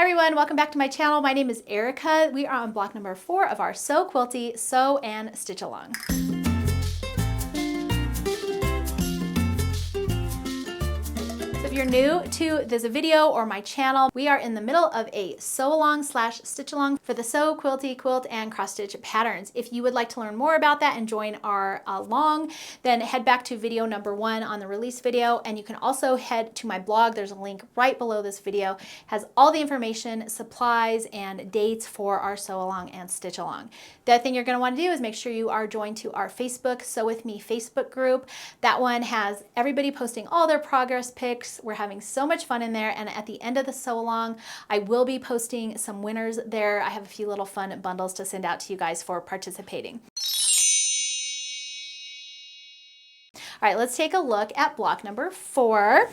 everyone, welcome back to my channel. My name is Erica. We are on block number 4 of our Sew Quilty Sew and Stitch Along. If you're new to this video or my channel, we are in the middle of a sew along slash stitch along for the Sew Quilty quilt and cross stitch patterns. If you would like to learn more about that and join our along, then head back to video number 1 on the release video, and you can also head to my blog. There's a link right below this video. It has all the information, supplies, and dates for our sew along and stitch along. The other thing you're going to want to do is make sure you are joined to our Facebook Sew With Me Facebook group. That one has everybody posting all their progress pics. We're having so much fun in there, and at the end of the sew along, I will be posting some winners there. I have a few little fun bundles to send out to you guys for participating. All right, let's take a look at block number 4.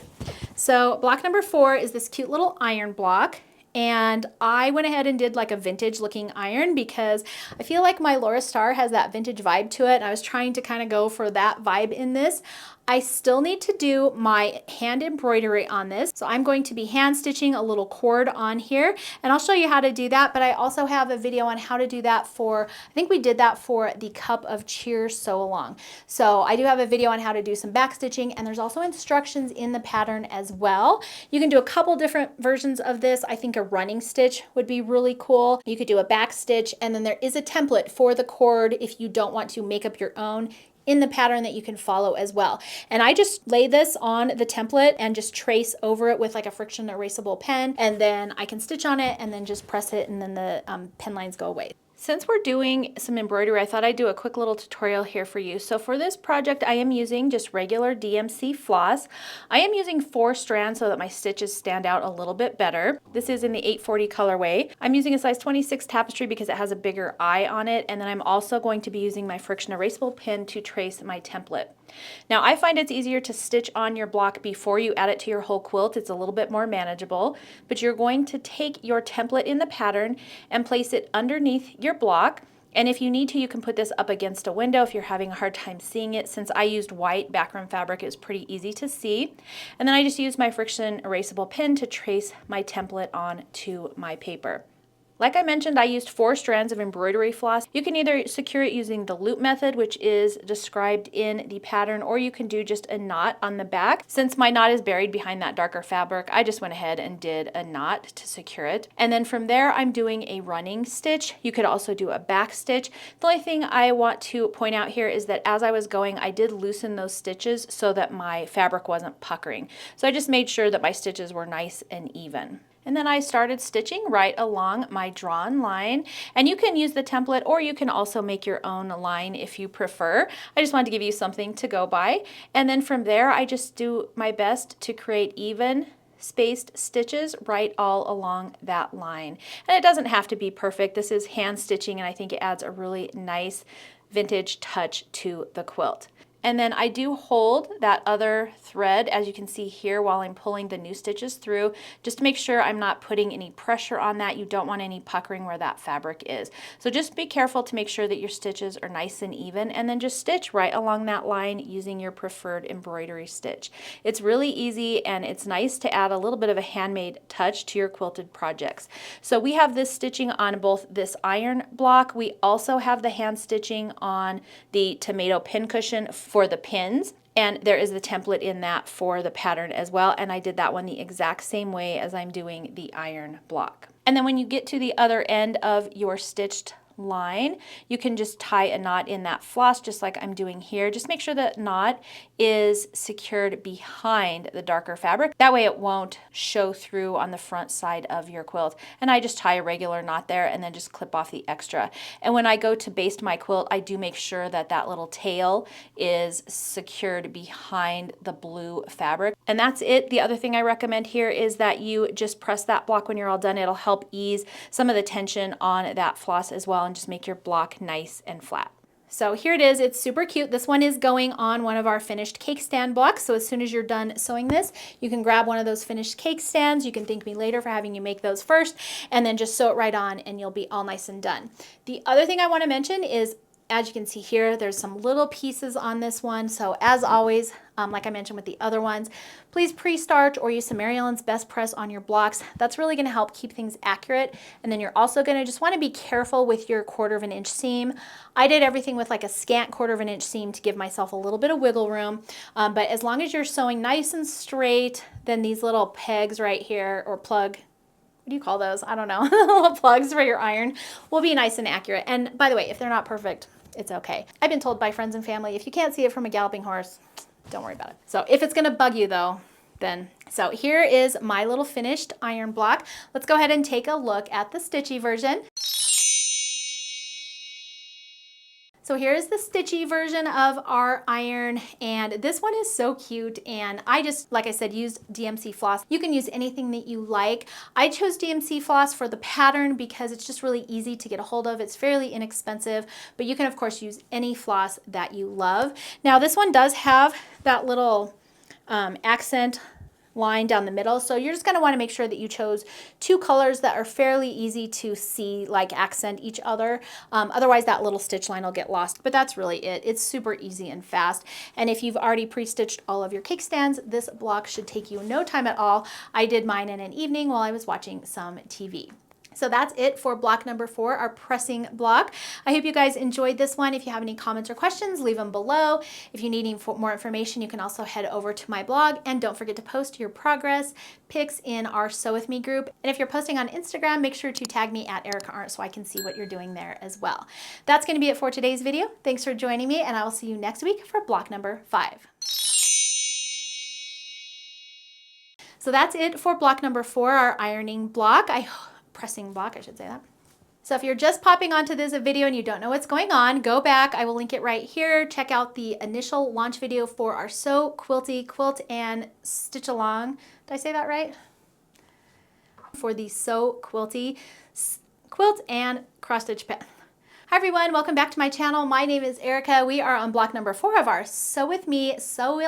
So block number 4 is this cute little iron block. And I went ahead and did like a vintage looking iron because I feel like my Laura Star has that vintage vibe to it. And I was trying to kind of go for that vibe in this. I still need to do my hand embroidery on this. So I'm going to be hand stitching a little cord on here, and I'll show you how to do that. But I also have a video on how to do that for, I think we did that for the Cup of Cheer sew along. So I do have a video on how to do some back stitching, and there's also instructions in the pattern as well. You can do a couple different versions of this. I think a running stitch would be really cool. You could do a back stitch, and then there is a template for the cord if you don't want to make up your own in the pattern that you can follow as well. And I just lay this on the template and just trace over it with like a friction erasable pen, and then I can stitch on it and then just press it, and then the pen lines go away. Since we're doing some embroidery, I thought I'd do a quick little tutorial here for you. So for this project, I am using just regular DMC floss. I am using 4 strands so that my stitches stand out a little bit better. This is in the 840 colorway. I'm using a size 26 tapestry because it has a bigger eye on it. And then I'm also going to be using my friction erasable pen to trace my template. Now I find it's easier to stitch on your block before you add it to your whole quilt. It's a little bit more manageable, but you're going to take your template in the pattern and place it underneath your block. And if you need to, you can put this up against a window if you're having a hard time seeing it. Since I used white background fabric, it was pretty easy to see. And then I just used my friction erasable pen to trace my template onto my paper. Like I mentioned, I used 4 strands of embroidery floss. You can either secure it using the loop method, which is described in the pattern, or you can do just a knot on the back. Since my knot is buried behind that darker fabric, I just went ahead and did a knot to secure it. And then from there, I'm doing a running stitch. You could also do a back stitch. The only thing I want to point out here is that as I was going, I did loosen those stitches so that my fabric wasn't puckering. So I just made sure that my stitches were nice and even. And then I started stitching right along my drawn line. And you can use the template, or you can also make your own line if you prefer. I just wanted to give you something to go by. And then from there, I just do my best to create even spaced stitches right all along that line. And it doesn't have to be perfect. This is hand stitching, and I think it adds a really nice vintage touch to the quilt. And then I do hold that other thread, as you can see here, while I'm pulling the new stitches through, just to make sure I'm not putting any pressure on that. You don't want any puckering where that fabric is. So just be careful to make sure that your stitches are nice and even, and then just stitch right along that line using your preferred embroidery stitch. It's really easy, and it's nice to add a little bit of a handmade touch to your quilted projects. So we have this stitching on both this iron block. We also have the hand stitching on the tomato pincushion for the pins, and there is the template in that for the pattern as well, and I did that one the exact same way as I'm doing the iron block. And then when you get to the other end of your stitched line, you can just tie a knot in that floss just like I'm doing here. Just make sure that knot is secured behind the darker fabric. That way it won't show through on the front side of your quilt. And I just tie a regular knot there and then just clip off the extra. And when I go to baste my quilt, I do make sure that that little tail is secured behind the blue fabric. And that's it. The other thing I recommend here is that you just press that block when you're all done. It'll help ease some of the tension on that floss as well, and just make your block nice and flat. So here it is. It's super cute. This one is going on one of our finished cake stand blocks. So as soon as you're done sewing this, you can grab one of those finished cake stands. You can thank me later for having you make those first, and then just sew it right on, and you'll be all nice and done. The other thing I want to mention is, as you can see here, there's some little pieces on this one. So as always, like I mentioned with the other ones. Please pre-starch or use some Mary Ellen's Best Press on your blocks. That's really going to help keep things accurate. And then you're also going to just want to be careful with your 1/4 inch seam. I did everything with like a scant 1/4 inch seam to give myself a little bit of wiggle room. But as long as you're sewing nice and straight, then these little pegs right here, or plug, what do you call those? I don't know. Little plugs for your iron will be nice and accurate. And by the way, if they're not perfect, it's okay. I've been told by friends and family, if you can't see it from a galloping horse, don't worry about it. So if it's gonna bug you though, then. So here is my little finished iron block. Let's go ahead and take a look at the Stitchy version. So here's the Stitchy version of our iron, and this one is so cute, and I just, like I said, used DMC floss. You can use anything that you like. I chose DMC floss for the pattern because it's just really easy to get a hold of. It's fairly inexpensive, but you can of course use any floss that you love. Now this one does have that little accent line down the middle, so you're just going to want to make sure that you chose 2 colors that are fairly easy to see, like accent each other. Otherwise that little stitch line will get lost, but that's really it. It's super easy and fast, and if you've already pre-stitched all of your cake stands, this block should take you no time at all. I did mine in an evening while I was watching some TV. So that's it for block number 4, our pressing block. I hope you guys enjoyed this one. If you have any comments or questions, leave them below. If you need more information, you can also head over to my blog, and don't forget to post your progress pics in our Sew With Me group. And if you're posting on Instagram, make sure to tag me at Erica Arndt so I can see what you're doing there as well. That's going to be it for today's video. Thanks for joining me, and I will see you next week for block number 5. So that's it for block number 4, our ironing block. Pressing block, I should say that. So if you're just popping onto this video and you don't know what's going on, go back. I will link it right here. Check out the initial launch video for our Sew Quilty Quilt and Stitch Along. Did I say that right? For the Sew Quilty Quilt and Cross Stitch Pen. Hi everyone, welcome back to my channel. My name is Erica. We are on block number 4 of our Sew With Me, Sew